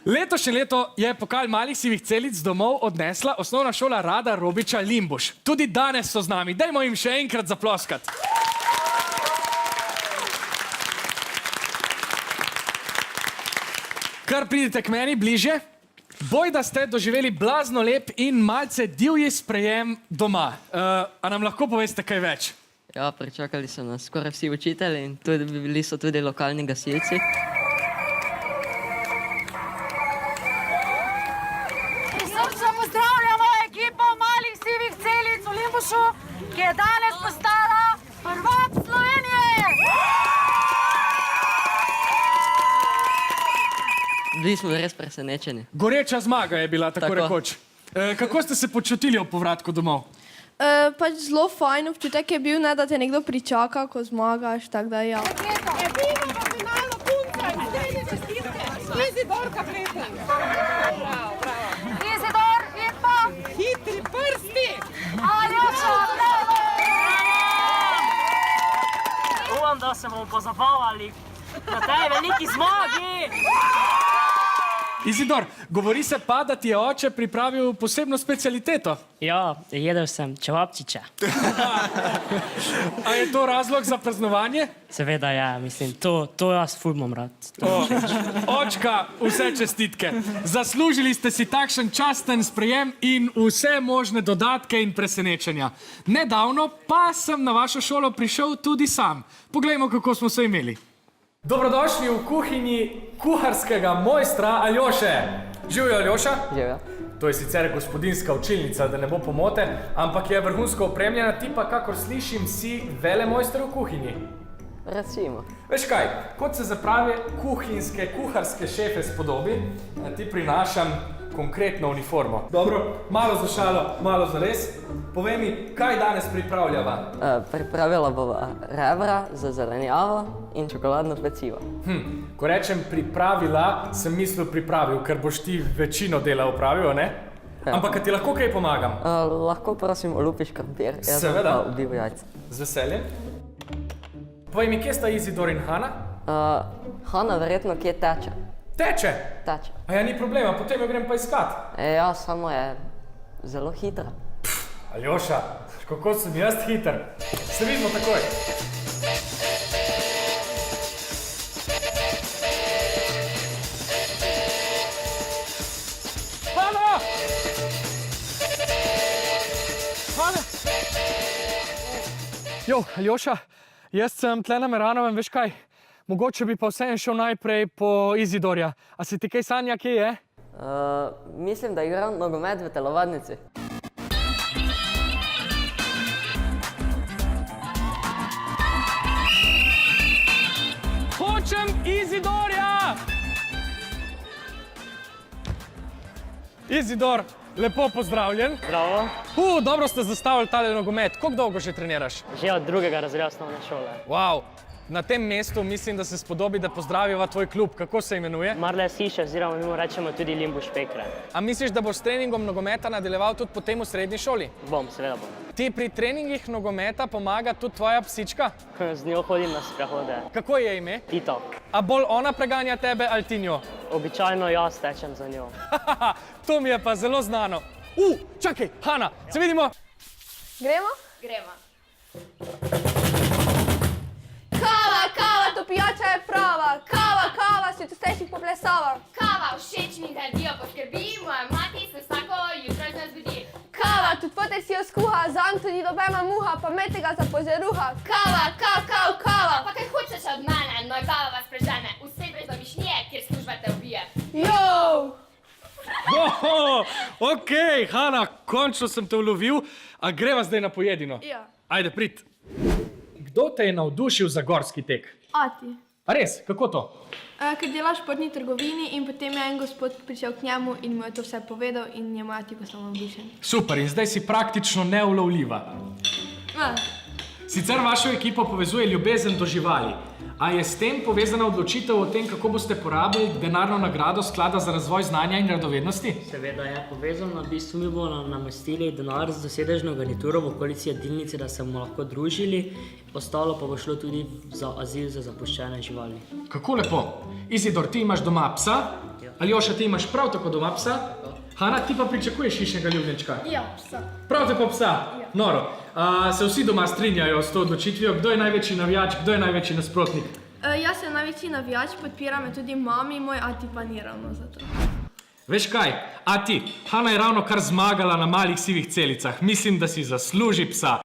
Letošnje leto je pokal malih sivih celic domov odnesla osnovna šola Rada Robiča Limbuš. Tudi danes so z nami. Dajmo jim še enkrat zaploskati. Kar pridite k meni bližje. Boj, da ste doživeli blazno lep in malce divji sprejem doma. A nam lahko poveste kaj več? Ja, pričakali so nas skoraj vsi učitelji in bili so tudi lokalni gasilci. Prisrčno pozdravljamo ekipo malih sivih celic v Limbušu, ki je danes postala prvak Slovenije! Bili smo res presenečeni. Goreča zmaga je bila, tako rekoč. Kako ste se počutili ob povratku domov? Pač zelo fajn občutek je bil, da te nekdo pričaka, ko zmagaš, tako da ja. Edino pa finalno punca in srednje čestitke. Izidor Kapetan. Bravo. Izidor in pa hitri prsti. Aljoša, bravo. Upam, da se bomo pozabavali na tej veliki zmagi. Izidor, govori se pa, da ti je oče pripravil posebno specialiteto. Ja, jedel sem čevapčiče. A je to razlog za praznovanje? Seveda ja, mislim, to jaz ful imam rad. Očka, vse čestitke. Zaslužili ste si takšen časten sprejem in vse možne dodatke in presenečenja. Nedavno pa sem na vašo šolo prišel tudi sam. Poglejmo, kako smo se imeli. Dobrodošli v kuhinji kuharskega mojstra Aljoše. Živjo, Aljoša. Živjo. To je sicer gospodinska učilnica, da ne bo pomote, ampak je vrhunsko opremljena, ti pa, kakor slišim, si velemojster v kuhinji. Recimo. Veš kaj, kot se za prave kuharske šefe spodobi, ti prinašam konkretno uniformo. Dobro, malo za šalo, malo za res. Povej mi, kaj danes pripravljava? Pripravila bova rebra za zelenjavo in čokoladno pecivo. Ko rečem pripravila, sem mislil pripravil, ker boš ti večino dela opravil, ne? Ja. Ampak, ti lahko kaj pomagam? Lahko prosim olupiš krompir, jaz Seveda. pa ubil jajca. Z veseljem. Povej mi, kje sta Izidor in Hana? Hana verjetno kje teče. Teče! Teče. A ja, ni problema, potem jo grem pa iskat. Ja, samo je zelo hitra. Aljoša, kako sem jaz hiter. Se vidimo takoj. Hana! Hana! Jo, Aljoša, jaz sem tle na Meranovem, veš kaj? Mogoče bi pa vseeno šel najprej po Izidorja. A se ti kaj sanja, kje je? Mislim, da igram nogomet v telovadnici. Hočem Izidorja! Izidor, lepo pozdravljen. Bravo. Dobro ste zastavili tale nogomet. Koliko dolgo že treniraš? Že od 2. razreda osnovne šole. Wow. Na tem mestu mislim, da se spodobi, da pozdraviva tvoj klub. Kako se imenuje? Marle Siše, oziroma mi mu rečemo tudi Limbuš Pekre. A misliš, da boš s treningom nogometa nadaljeval tudi potem v srednji šoli? Bom, seveda bom. Ti pri treningih nogometa pomaga tudi tvoja psička? Z njo hodim na sprehode. Kako je ime? Tito. A bolj ona preganja tebe ali ti njo? Običajno jaz tečem za njo. To mi je pa zelo znano. Čakaj, Hana, se vidimo? Gremo? Gremo. Kava, to pijača je prava. Kava, si tu steših poplesava. Kava, všeč mi energijo poskrbi, moja mati se vsako jutro z nas budi. Kava, tudi fotelj si jo skuha, zanj tudi nobena muha, pa meti ga za požeruha. Kava. Pa kaj hočeš od mene, noj baba vas prežene, vse brez domišljije, kjer služba te ubije. Jo! Okej, Hana, končno sem te ulovil, a greva zdaj na pojedino? Ja. Ajde, prid. Kdo te je navdušil za gorski tek? Ati. A res, kako to? Ker delaš v športni trgovini in potem je en gospod prišel k njemu in mu je to vse povedal in je mati poslal navdušen. Super, in zdaj si praktično neulovljiva. Sicer vašo ekipo povezuje ljubezen do živali. A je s tem povezana odločitev o tem, kako boste porabili denarno nagrado Sklada za razvoj znanja in radovednosti? Seveda je povezano, v bistvu mi bomo namestili denar z dosedežno garnituro v okolici jedilnice, da se bomo lahko družili, ostalo pa bo šlo tudi za azil za zapuščene živali. Kako lepo. Izidor, ti imaš doma psa? Ja. Aljoša, ti imaš prav tako doma psa? Hana, ti pa pričakuješ hišnega ljubljenčka? Ja, psa. Prav tako psa? Noro. Se vsi doma strinjajo s to odločitvijo? Kdo je največji navijač, kdo je največji nasprotnik? Jaz sem največji navijač, podpira me tudi mami, moj ati pa ni ravno za to. Veš kaj, a ti, Hana je ravno kar zmagala na malih sivih celicah. Mislim, da si zasluži psa.